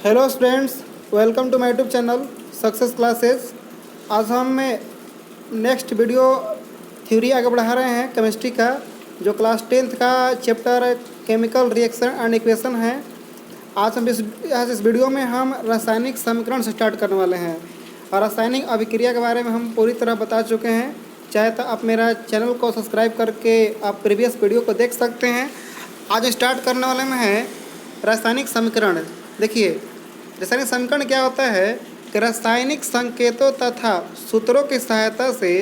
Hello students, welcome to my YouTube channel success classes. आज हम next video theory आगे बढ़ा रहे हैं केमिस्ट्री का, जो क्लास 10th का chapter chemical reaction and equation है। आज इस वीडियो में हम रासायनिक समीकरण से स्टार्ट करने वाले हैं और रासायनिक अभिक्रिया के बारे में हम पूरी तरह बता चुके हैं। चाहे तो आप मेरा चैनल को सब्सक्राइब करके आप प्रीवियस वीडियो को देख सकते हैं। आज स्टार्ट करने वाले में है रासायनिक समीकरण। देखिए, रासायनिक समीकरण क्या होता है कि रासायनिक संकेतों तथा सूत्रों की सहायता से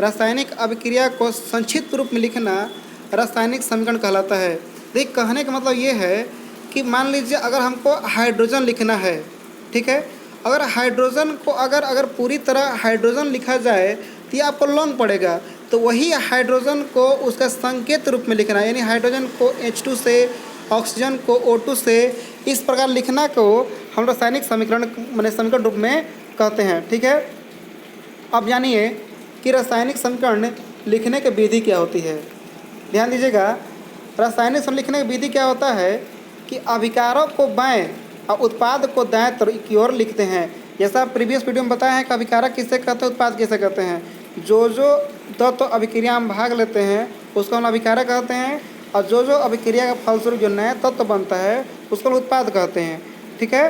रासायनिक अभिक्रिया को संक्षिप्त रूप में लिखना रासायनिक समीकरण कहलाता है। देखिए, कहने का मतलब ये है कि मान लीजिए अगर हमको हाइड्रोजन लिखना है, ठीक है, अगर हाइड्रोजन को अगर पूरी तरह हाइड्रोजन लिखा जाए तो ये आपको लॉन्ग पड़ेगा। तो वही हाइड्रोजन को उसका संकेत रूप में लिखना, यानी हाइड्रोजन को H2 से, ऑक्सीजन को O2 से, इस प्रकार लिखना को हम रासायनिक समीकरण माने समीकरण रूप में कहते हैं। ठीक है, अब जानिए कि रासायनिक समीकरण लिखने की विधि क्या होती है। ध्यान दीजिएगा, रासायनिक समीकरण लिखने की विधि क्या होता है कि अभिकारक को बाएं और उत्पाद को दाएं तरफ की ओर लिखते हैं। जैसा प्रीवियस वीडियो में बताया है कि अभिकारक किसे कहते हैं, उत्पाद किसे कहते हैं। जो तत्व अभिक्रिया में भाग लेते हैं उसको हम अभिकारक कहते हैं, और जो अभिक्रिया का फलस्वरूप जो नया तत्व बनता है उसको हम उत्पाद कहते हैं। ठीक है,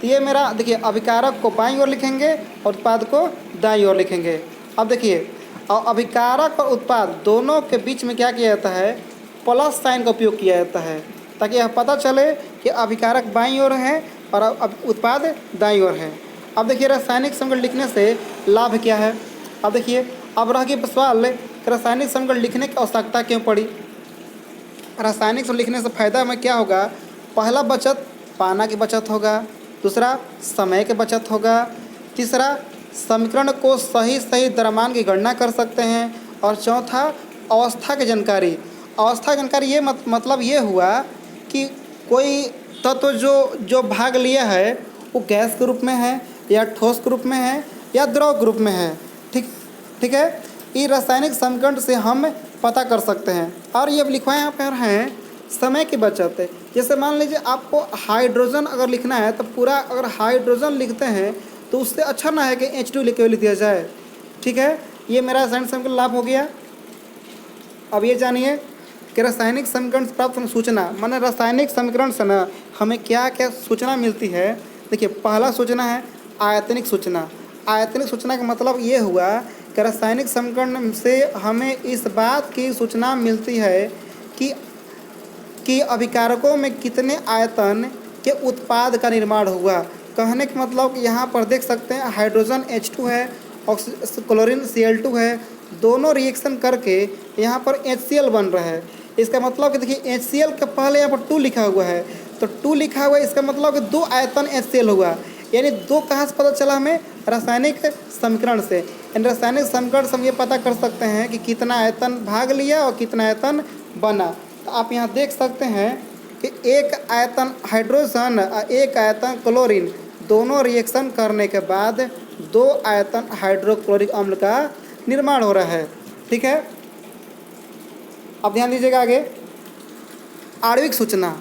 तो ये मेरा देखिए, अभिकारक को बाईं ओर लिखेंगे और उत्पाद को दाईं ओर लिखेंगे। अब देखिए, और अभिकारक और उत्पाद दोनों के बीच में क्या किया जाता है, प्लस साइन का उपयोग किया जाता है, ताकि यह पता चले कि अभिकारक बाईं ओर है और अब उत्पाद दाईं ओर है। अब देखिए, रासायनिक समीकरण लिखने से लाभ क्या है। अब देखिए, अब रह गया सवाल कि रासायनिक समीकरण लिखने की आवश्यकता क्यों पड़ी। रासायनिक समीकरण लिखने से फायदा हमें क्या होगा। पहला, बचत, पाना की बचत होगा। दूसरा, समय की बचत होगा। तीसरा, समीकरण को सही द्रव्यमान की गणना कर सकते हैं। और चौथा, अवस्था की जानकारी। अवस्था की जानकारी ये मतलब ये हुआ कि कोई तत्व जो भाग लिया है वो गैस के रूप में है या ठोस के रूप में है या द्रव के रूप में है। ठीक है, ये रासायनिक समीकरण से हम पता कर सकते हैं। और ये लिखवाए यहाँ पर हैं समय की बचत है। जैसे मान लीजिए आपको हाइड्रोजन अगर लिखना है तो पूरा अगर हाइड्रोजन लिखते हैं तो उससे अच्छा ना है कि H2 लिख दिया जाए। ठीक है, ये मेरा रासायनिक समीकरण लाभ हो गया। अब ये जानिए कि रासायनिक समीकरण से प्राप्त सूचना, माने रासायनिक समीकरण से ना हमें क्या क्या सूचना मिलती है। देखिए, पहला सूचना है आयतनिक सूचना। आयतनिक सूचना का मतलब ये हुआ कि रासायनिक समीकरण से हमें इस बात की सूचना मिलती है कि अभिकारकों में कितने आयतन के उत्पाद का निर्माण हुआ। कहने का मतलब यहाँ पर देख सकते हैं हाइड्रोजन H2 है, क्लोरीन Cl2 है, दोनों रिएक्शन करके यहाँ पर HCl बन रहा है। इसका मतलब कि देखिए, HCl के पहले यहाँ पर 2 लिखा हुआ है, तो 2 लिखा हुआ है, इसका मतलब कि 2 आयतन HCl हुआ। यानी 2 कहाँ से पता चला हमें, रासायनिक समीकरण से। यानी रासायनिक समीकरण से हम ये पता कर सकते हैं कि कितना आयतन भाग लिया और कितना आयतन बना। तो आप यहाँ देख सकते हैं कि एक आयतन हाइड्रोजन और एक आयतन क्लोरीन दोनों रिएक्शन करने के बाद 2 आयतन हाइड्रोक्लोरिक अम्ल का निर्माण हो रहा है। ठीक है, अब ध्यान दीजिएगा आगे, आणविक सूचना।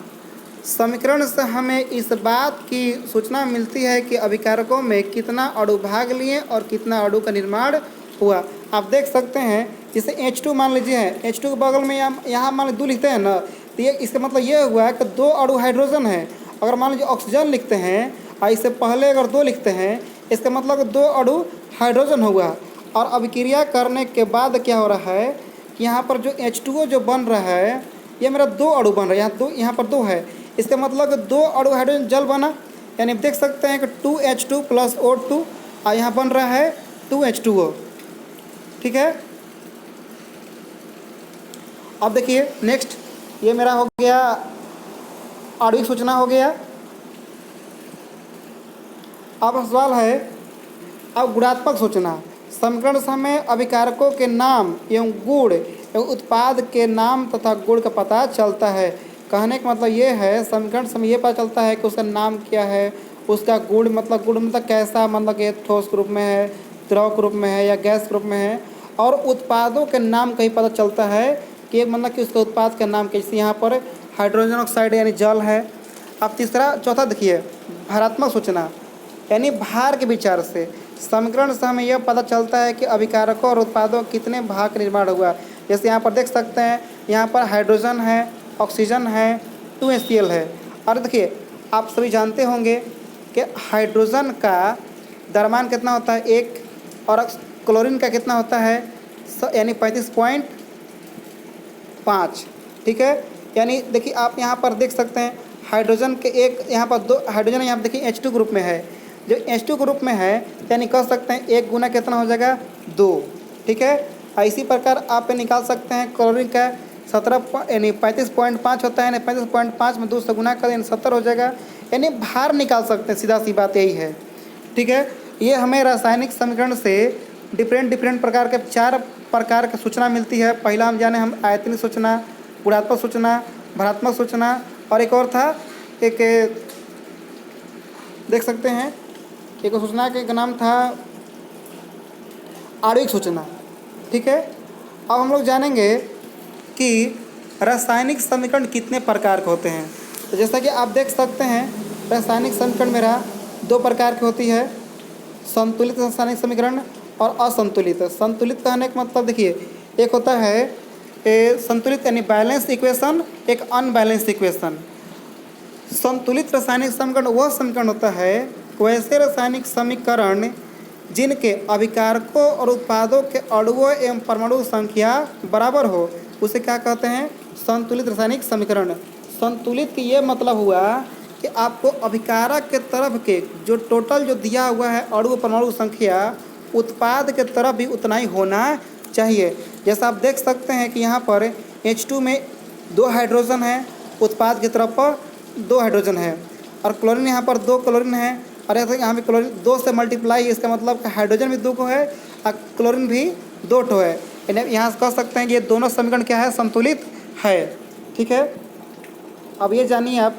समीकरण से हमें इस बात की सूचना मिलती है कि अभिकारकों में कितना अणु भाग लिए और कितना अणु का निर्माण हुआ। आप देख सकते हैं, जैसे H2 मान लीजिए है, H2 के बगल में यहाँ मान लीजिए 2 लिखते हैं ना, तो ये इसका मतलब ये हुआ कि 2 अणु हाइड्रोजन है। अगर मान लीजिए ऑक्सीजन लिखते हैं और इससे पहले अगर 2 लिखते हैं, इसका मतलब 2 अणु हाइड्रोजन हुआ। और अभिक्रिया करने के बाद क्या हो रहा है कि यहाँ पर जो H2O जो बन रहा है, ये मेरा 2 अणु बन रहा है। यहाँ पर 2 है, इसका मतलब 2 अणु हाइड्रोजन जल बना। यानी देख सकते हैं कि 2H2 + O2 और यहाँ बन रहा है 2H2O। ठीक है, अब देखिए नेक्स्ट, ये मेरा हो गया आणविक सूचना हो गया। अब सवाल है अब गुणात्मक सूचना। समीकरण से हमें अभिकारकों के नाम एवं गुण एवं उत्पाद के नाम तथा गुण का पता चलता है। कहने का मतलब ये है, समीकरण से हमें ये पता चलता है कि उसका नाम क्या है, उसका गुण मतलब कैसा, मतलब कि ठोस के रूप में है, द्रव के रूप में है या गैस के रूप में है। और उत्पादों के नाम कहीं पता चलता है कि मतलब कि उसके उत्पाद का नाम कैसे, यहाँ पर हाइड्रोजन ऑक्साइड यानी जल है। अब तीसरा चौथा देखिए, भारात्मक सूचना यानी भार के विचार से। समीकरण से हमें यह पता चलता है कि अभिकारकों और उत्पादों कितने भाग का निर्माण हुआ। जैसे यहाँ पर देख सकते हैं, यहाँ पर हाइड्रोजन है, ऑक्सीजन है, 2HCl है। और देखिए आप सभी जानते होंगे कि हाइड्रोजन का द्रव्यमान कितना होता है 1, और क्लोरीन का कितना होता है यानी 35.5। ठीक है, यानी देखिए आप यहाँ पर देख सकते हैं हाइड्रोजन के एक यहाँ पर 2 हाइड्रोजन यहाँ पर देखिए H2 ग्रुप में है। जो H2 ग्रुप में है यानी कह सकते हैं 1 गुना कितना हो जाएगा 2। ठीक है, इसी प्रकार आप निकाल सकते हैं क्लोरीन का 17 यानी 35.5 होता है, यानी 35.5 में 2 से गुना कर यानी 70 हो जाएगा। यानी भार निकाल सकते हैं, सीधा सी बात यही है। ठीक है, ये हमें रासायनिक समीकरण से डिफरेंट प्रकार के 4 प्रकार की सूचना मिलती है। पहला हम जाने हम आयतनिक सूचना, गुणात्मक सूचना, भरात्मक सूचना, और एक और था एक देख सकते हैं एक सूचना के नाम था आणविक सूचना। ठीक है, अब हम लोग जानेंगे कि रासायनिक समीकरण कितने प्रकार के होते हैं। तो जैसा कि आप देख सकते हैं रासायनिक समीकरण मेरा 2 प्रकार की होती है, संतुलित रासायनिक समीकरण और असंतुलित। संतुलित कहने का मतलब देखिए एक होता है संतुलित यानी बैलेंस इक्वेशन, एक अनबैलेंस इक्वेशन। संतुलित रासायनिक समीकरण वह समीकरण होता है वैसे रासायनिक समीकरण जिनके अभिकारकों और उत्पादों के अणुओं एवं परमाणु संख्या बराबर हो, उसे क्या कहते हैं संतुलित रासायनिक समीकरण। संतुलित की ये मतलब हुआ कि आपको अभिकारक के तरफ के जो टोटल जो दिया हुआ है अणु परमाणु संख्या, उत्पाद के तरफ भी उतना ही होना चाहिए। जैसा आप देख सकते हैं कि यहाँ पर H2 में 2 हाइड्रोजन है, उत्पाद की तरफ पर 2 हाइड्रोजन है, और क्लोरीन यहाँ पर 2 क्लोरीन है, और यहाँ भी क्लोरीन 2 से मल्टीप्लाई, इसका मतलब हाइड्रोजन भी 2 को है और क्लोरीन भी 2 ठो है। यहाँ से कह सकते हैं कि ये दोनों समीकरण क्या है संतुलित है। ठीक है, अब ये जानिए आप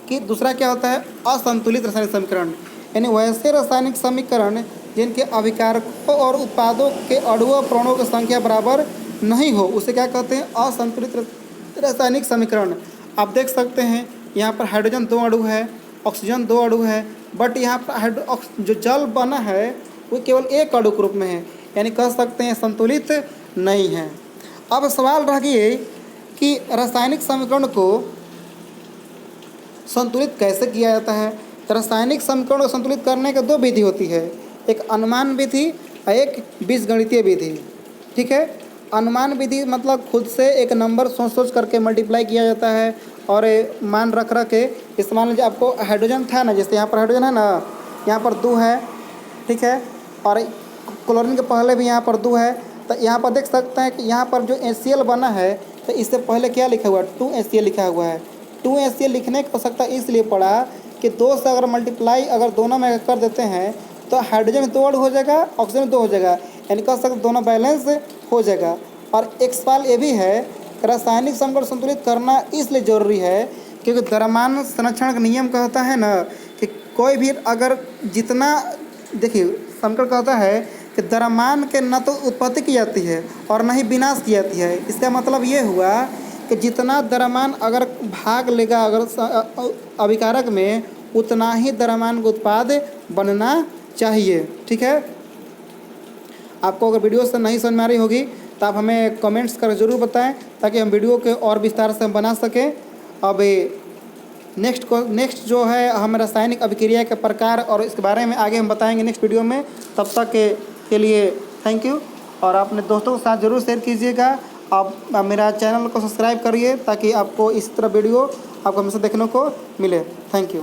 कि दूसरा क्या होता है असंतुलित रासायनिक समीकरण, यानी वैसे रासायनिक समीकरण जिनके अभिकारकों और उत्पादों के अणुओं परमाणुओं की संख्या बराबर नहीं हो, उसे क्या कहते हैं असंतुलित रासायनिक समीकरण। आप देख सकते हैं यहाँ पर हाइड्रोजन 2 अणु है, ऑक्सीजन 2 अणु है, बट यहाँ पर जो जल बना है वो केवल 1 अणु के रूप में है, यानी कह सकते हैं संतुलित नहीं है। अब सवाल रह गया कि रासायनिक समीकरण को संतुलित कैसे किया जाता है। तो रासायनिक समीकरण को संतुलित करने की 2 विधि होती है, एक अनुमान विधि और एक बीजगणितीय विधि। ठीक है, अनुमान विधि मतलब खुद से एक नंबर सोच करके मल्टीप्लाई किया जाता है और मान रख के इस्तेमाल। लीजिए आपको हाइड्रोजन था ना, जैसे यहाँ पर हाइड्रोजन है ना, यहाँ पर 2 है। ठीक है, और क्लोरीन के पहले भी यहाँ पर 2 है। तो यहाँ पर देख सकते हैं कि यहाँ पर जो HCl बना है तो इससे पहले क्या लिखा हुआ है 2HCl लिखा हुआ है। 2HCl लिखने की आवश्यकता इसलिए पड़ा कि 2 से अगर मल्टीप्लाई अगर दोनों में कर देते हैं तो हाइड्रोजन 2 अणु हो जाएगा, ऑक्सीजन 2 हो जाएगा, यानी कह सकते दोनों बैलेंस हो जाएगा। और एक सवाल ये भी है रासायनिक समीकरण संतुलित करना इसलिए जरूरी है क्योंकि द्रव्यमान संरक्षण का नियम कहता है ना कि कोई भी अगर जितना देखिए समीकरण कहता है कि द्रव्यमान के न तो उत्पत्ति की जाती है और न ही विनाश की जाती है। इसका मतलब ये हुआ कि जितना द्रव्यमान अगर भाग लेगा अगर अभिकारक में, उतना ही द्रव्यमान का उत्पाद बनना चाहिए। ठीक है, आपको अगर वीडियो से नहीं समझ में आ रही होगी तो आप हमें कमेंट्स कर ज़रूर बताएं ताकि हम वीडियो के और विस्तार से हम बना सकें। अब नेक्स्ट जो है हम रासायनिक अभिक्रिया के प्रकार और इसके बारे में आगे हम बताएंगे नेक्स्ट वीडियो में। तब तक के लिए थैंक यू, और अपने दोस्तों के साथ ज़रूर शेयर कीजिएगा। आप मेरा चैनल को सब्सक्राइब करिए ताकि आपको इस तरह वीडियो आपको हमेशा देखने को मिले। Thank you.